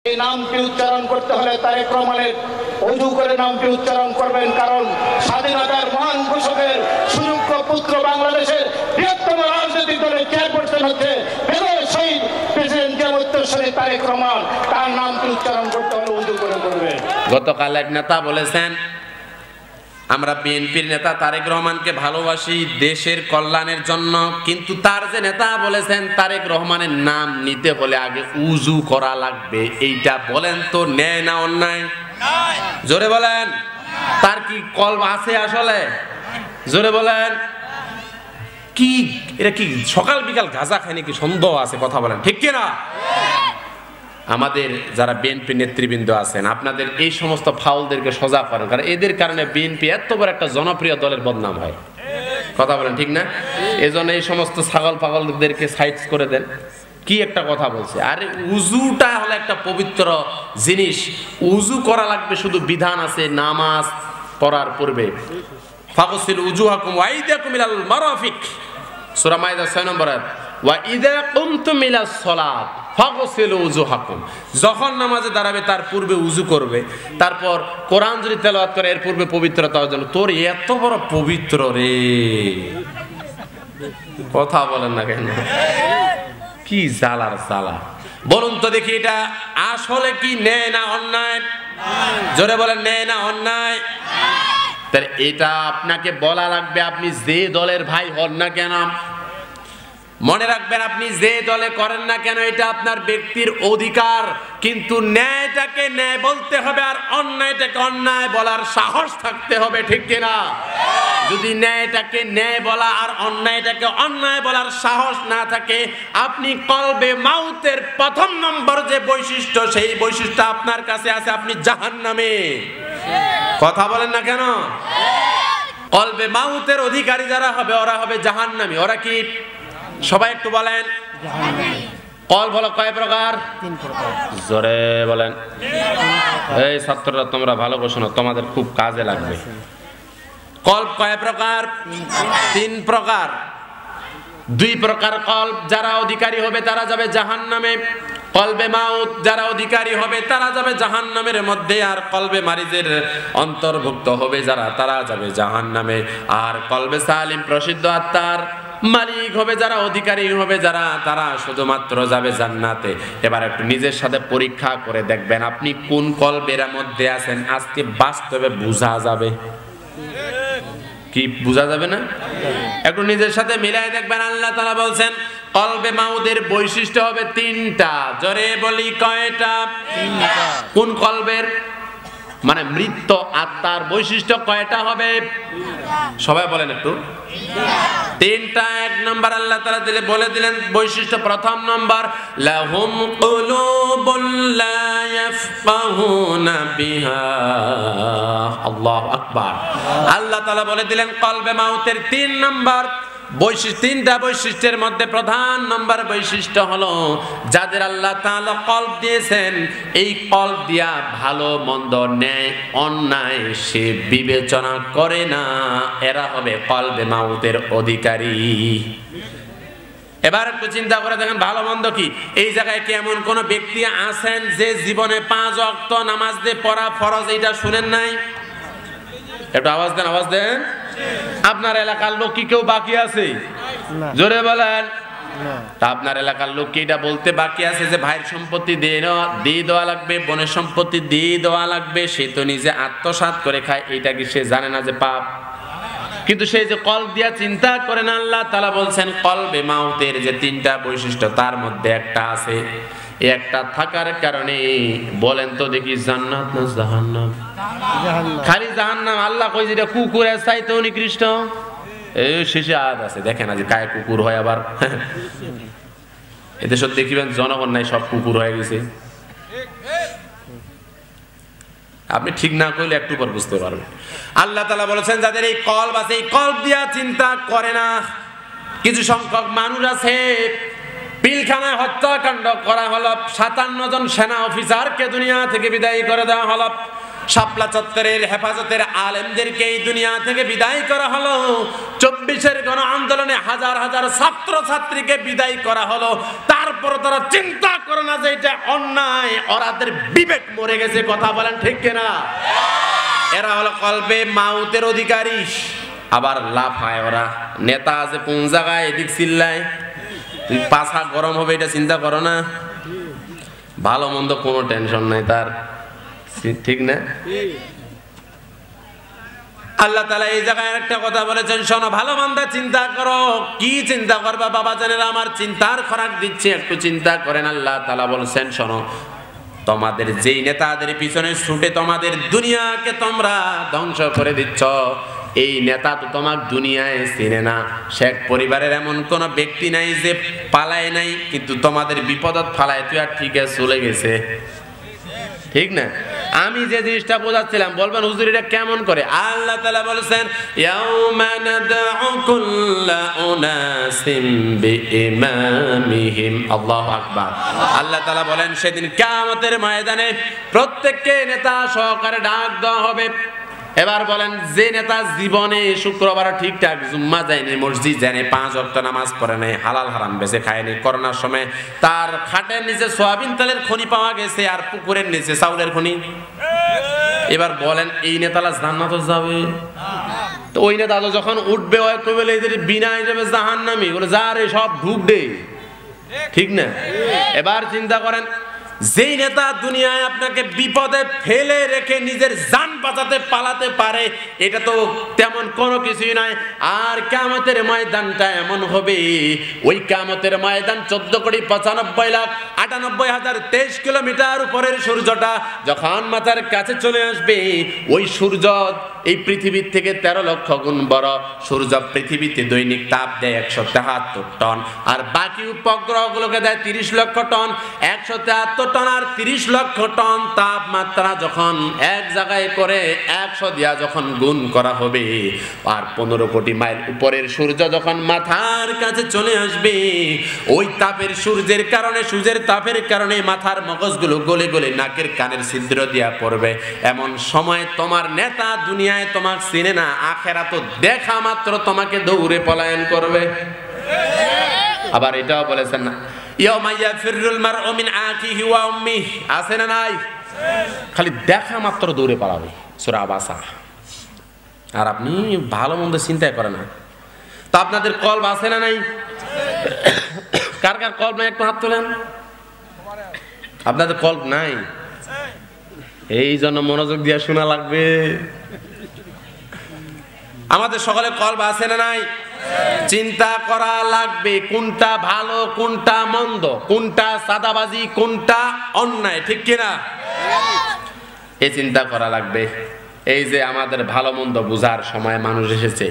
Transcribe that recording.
এই নামটি উচ্চারণ করতে হলে তারেক রহমানের ওযু করে নামটি উচ্চারণ করবেন, কারণ স্বাধীনতার মহান ঘোষকের সুযোগ্য পুত্র বাংলাদেশের বৃহত্তম রাজনৈতিক দলের চেয়ারপারসন হচ্ছে বেগম শহীদ প্রেসিডেন্ট জিয়াউর তারেক রহমান। তার নামটি উচ্চারণ করতে হলে ওযু করে করবেন। গতকাল এক নেতা বলেছেন, আমরা বিএনপির নেতা তারেক রহমানকে ভালোবাসি দেশের কল্যাণের জন্য, কিন্তু তার যে নেতা বলেছেন তারেক রহমানের নাম নিতে হলে আগে উযু করা লাগবে, এইটা বলেন তো ন্যায় না অন্যায়? জোরে বলেন, তার কি কলব আছে আসলে? জোরে বলেন, কি এটা কি সকাল বিকাল গাঁজা খায় নাকি সন্দেহ আছে? কথা বলেন ঠিক কিনা? আমাদের যারা বিএনপি নেতৃবৃন্দ আছেন, আপনাদের এই সমস্ত ফাউলদেরকে সজাগ করেন, কারণ এদের কারণে বিএনপি এত বড় একটা জনপ্রিয় দলের বদনাম হয়। কথা বলেন ঠিক না? এজন্য এই সমস্ত ছাগল পাগলদেরকে সাইড করে দেন। কি একটা কথা বলছে, আরে উযুটা হলো একটা পবিত্র জিনিস, উযু করা লাগবে, শুধু বিধান আছে নামাজ পড়ার পূর্বে। ফাগসিলু উজুহাকুম ওয়া আইদিয়াকুম ইলাল মারাফিক, সূরা মাইদা 6 নম্বর আয়াত। ওয়া ইযা কুমতুম ইলাস সালাত ফাগসিলু উজুহাকুম, যখন নামাজে দাঁড়াবে তার পূর্বে উযু করবে, তারপর কোরআন যদি তেলাওয়াত করে এর পূর্বে পবিত্রতা অর্জন। তোর এত বড় পবিত্র রে, কথা বলেন না কেন? কি জ্বালার জ্বালা, বলুন তো দেখি, এটা আসলে কি ন্যায় না অন্যায়? জোরে বলেন, ন্যায় না অন্যায়? তাহলে এটা আপনাকে বলা লাগবে, আপনি যে দলের ভাই হন না কেন, মনে রাখবেন আপনি যে দলে করেন না কেন, এটা আপনার ব্যক্তির অধিকার, কিন্তু ন্যায়টাকে ন্যায় বলতে হবে আর অন্যায়টাকে অন্যায় বলার সাহস থাকতে হবে, ঠিক কিনা? যদি ন্যায়টাকে ন্যায় বলা আর অন্যায়টাকে অন্যায় বলার সাহস না থাকে, আপনি কলবে মাউতের প্রথম নম্বর যে বৈশিষ্ট্য, সেই বৈশিষ্ট্য আপনার কাছে আছে, আপনি জাহান্নামে। কথা বলেন না কেন? কলবে মাউতের অধিকারী যারা হবে ওরা হবে জাহান্নামী। ওরা কি? সবাই একটু বলেন। কল বলো কয় প্রকার? 3 প্রকার। জোরে বলেন। এই ছাত্ররা তোমরা ভালো করে শোনো, তোমাদের খুব কাজে লাগবে। কল্প কয় প্রকার? 3 প্রকার। 2 প্রকার কল্প যারা অধিকারী হবে তারা যাবে জাহান্নামে। কলবে মাউত যারা অধিকারী হবে তারা যাবে জাহান্নামের মধ্যে, আর কলবে মারিজের অন্তর্ভুক্ত হবে যারা, তারা যাবে জাহান্নামে। আর কলবে সালিম প্রসিদ্ধ আত্মার মালিক হবে যারা, অধিকারী হবে যারা, তারা শুধুমাত্র যাবে জান্নাতে। এবার একটু নিজের সাথে পরীক্ষা করে দেখবেন আপনি কোন কলবের মধ্যে আছেন, আজকে বাস্তবে বোঝা যাবে। কি বোঝা যাবে না? একটু নিজের সাথে মিলাই দেখবেন। আল্লাহ তাআলা বলছেন কলবে মাউদের বৈশিষ্ট্য হবে 3টা। জোরে বলি কয়টা? 3টা। কোন কলবের? মানে মৃত আত্মার বৈশিষ্ট্য কয়টা হবে? সবাই বলেন একটু। 3টা। 1 নম্বর আল্লাহ তাআলা বলে দিলেন বৈশিষ্ট্য, প্রথম নম্বর লাহুম কুলুবুন লা ইয়াফকাহুনা বিহা। আল্লাহু আকবার। আল্লাহ তাআলা বলে দিলেন কলবে মাউতের 3 নম্বর বৈশিষ্ট্য। 3টা বৈশিষ্ট্যের মধ্যে প্রধান নম্বর বৈশিষ্ট্য হলো যাদের আল্লাহ তাআলা কলব দিয়েছেন, এই কলব দিয়া ভালো মন্দ ন্যায় অন্যায় সে বিবেচনা করে না, এরা হবে কলবে মাউতের অধিকারী। এবার একটু চিন্তা করে দেখেন ভালো মন্দ কি। এই জায়গায় কি এমন কোন ব্যক্তি আছেন যে জীবনে 5 ওয়াক্ত নামাজ দিয়ে পড়া ফরজ এইটা শুনেন নাই? একটু আওয়াজ দেন, আওয়াজ দেন। আপনার এলাকার লোক কি কেউ বাকি আছে? জোরে বলেন। তা আপনার এলাকার লোক কি এটা বলতে বাকি আছে যে ভাইয়ের সম্পত্তি দিয়ে দেওয়া লাগবে, বোনের সম্পত্তি দিয়ে দেওয়া লাগবে? সে তো নিজে আত্মসাৎ করে খায়, এটা কি সে জানে না যে পাপ? কিন্তু সেই যে কলব দিয়া চিন্তা করে না, আল্লাহ তাআলা বলছেন কলবে মাউতের যে 3টা বৈশিষ্ট্য তার মধ্যে একটা আছে। একটা থাকার কারণে বলেন তো দেখি জান্নাত না জাহান্নাম? জাহান্নাম। খালি জাহান্নাম। আল্লাহ কই যেটা কুকুরের চাইতে নিকৃষ্ট। এই শেষে আয়াত আছে, দেখেন আজ কায় কুকুর হয় আবার। এদেশে দেখিবেন জনগণ নাই, সব কুকুর হয়ে গেছে। আপনি ঠিক না করলে একটু পর বুঝতে পারবেন। আল্লাহ তাআলা বলেছেন যাদের এই কলব আছে, এই কলব দিয়া চিন্তা করে না। কিছু সংখ্যক মানুষ আছে, পিলখানায় হত্যাকাণ্ড করা হলো, 57 জন সেনা অফিসারকে দুনিয়া থেকে বিদায় করে দেওয়া হলো, শাপলা চত্বরের হেফাজতের আলেমদেরকে এই দুনিয়া থেকে বিদায় করা হলো, 24-এর গণ আন্দোলনে হাজার হাজার ছাত্র ছাত্রীকে বিদায় করা হলো, তার তারপর তারা চিন্তা করে না যে এটা অন্যায়, ওরাদের বিবেক মরে গেছে। কথা বলেন ঠিক কিনা? এরা হলো কলবে মাউতের অধিকারী। আবার লাফায় ওরা। নেতা আছে কোন জায়গায়, এদিক চিল্লায়, তুই পাছা গরম হবে এটা চিন্তা করো না। ভালো মন্দ কোনো টেনশন নাই তার, ঠিক না? আল্লাহ তাআলা এই জায়গায় একটা কথা বলেছেন, শোনো ভালো মন্দ চিন্তা করো। কি চিন্তা করবা বাবা জানেরা? আমার চিন্তার খোরাক দিচ্ছে, একটু চিন্তা করেন। আল্লাহ তাআলা বলছেন, শোনো তোমাদের যেই নেতাদের পিছনে ছুটে তোমাদের দুনিয়াকে তোমরা ধ্বংস করে দিচ্ছ, এই নেতা তো তোমার দুনিয়ায় চিনে না। শেখ পরিবারের এমন কোন ব্যক্তি নাই যে পালায় নাই, কিন্তু তোমাদের বিপদত ফালায় তুই আর ঠিক আছে চলে গেছে, ঠিক না? আমি যে জিনিসটা বোঝাচ্ছিলাম, বলবেন হুজুর এটা কেমন করে? আল্লাহ তাআলা বলেছেন, ইয়াউমা নাদউ কুল্লা উনাসিম বিইমামিহিম। আল্লাহু আকবার। আল্লাহ তাআলা বলেন সেদিন কিয়ামতের ময়দানে প্রত্যেককে নেতা সহকারে ডাক দেওয়া হবে। এবার বলেন, যে নেতা জীবনে শুক্রবার ঠিকঠাক জুম্মা যায়নি, মসজিদ যায়নি, 5 ওয়াক্ত নামাজ পড়ে নাই, হালাল হারাম বেঁচে খায়নি, করোনার সময় তার খাটের নিচে সোয়াবিন তেলের খনি পাওয়া গেছে আর পুকুরের নিচে চাউলের খনি, এবার বলেন এই নেতালা জান্নাতে যাবে? তো ওই নেতা তো যখন উঠবে ওই কইবে এদের বিনা হিসেবে জাহান্নামী, বলে যা রে সব ঢুক দে, ঠিক না? এবার চিন্তা করেন, যেই নেতা দুনিয়ায় আপনাকে বিপদে ফেলে রেখে নিজের জান বাঁচাতে পালাতে পারে, এটা তো তেমন কোনো কিছুই নয়। আর কিয়ামতের ময়দানটা এমন হবে, ওই কিয়ামতের ময়দান 14,95,98,023 কিলোমিটার উপরের সূর্যটা যখন মাথার কাছে চলে আসবে, ওই সূর্য এই পৃথিবীর থেকে 13 লক্ষ গুণ বড়। সূর্য পৃথিবীতে দৈনিক তাপ দেয় 173 টন, আর বাকি উপগ্রহগুলোকে দেয় 30 লক্ষ টন। 173 টন আর 30 লক্ষ টন তাপমাত্রা যখন এক জায়গায় করে 100 দিয়া যখন গুণ করা হবে, আর 15 কোটি মাইল উপরের সূর্য যখন মাথার কাছে চলে আসবে, ওই তাপের সূর্যের কারণে, সূর্যের তাপের কারণে মাথার মগজগুলো গলে গলে নাকের কানের ছিদ্র দিয়া পড়বে। এমন সময় তোমার নেতা দুনিয়ায় তোমাকে চিনে না, আখেরাত দেখা মাত্র তোমাকে দৌড়ে পলায়ন করবে। আবার এটাও বলেছেন না, ইয়াউমা ইয়াফিরুল মারউ মিন আখিহি ওয়া উম্মিহি, আছে না নাই? খালি দেখা মাত্র দৌড়ে পালাবে, সূরা আবাসা। আর আপনি ভালো মন্দ চিন্তা করেন না। তো আপনাদের কলব আছে না নাই? কার কার কলব নাই একটু হাত তোলেন। আপনাদের কলব নাই, এই জন্য মনোযোগ দিয়ে শোনা লাগবে। আমাদের সকলের কলব আছে না নাই? চিন্তা করা লাগবে কোনটা ভালো, কোনটা মন্দ, কোনটা সাদাবাজি, কোনটা অন্যায়, ঠিক কিনা? এই চিন্তা করা লাগবে। এই যে আমাদের ভালো মন্দ বুঝার সময় মানুষ এসেছে।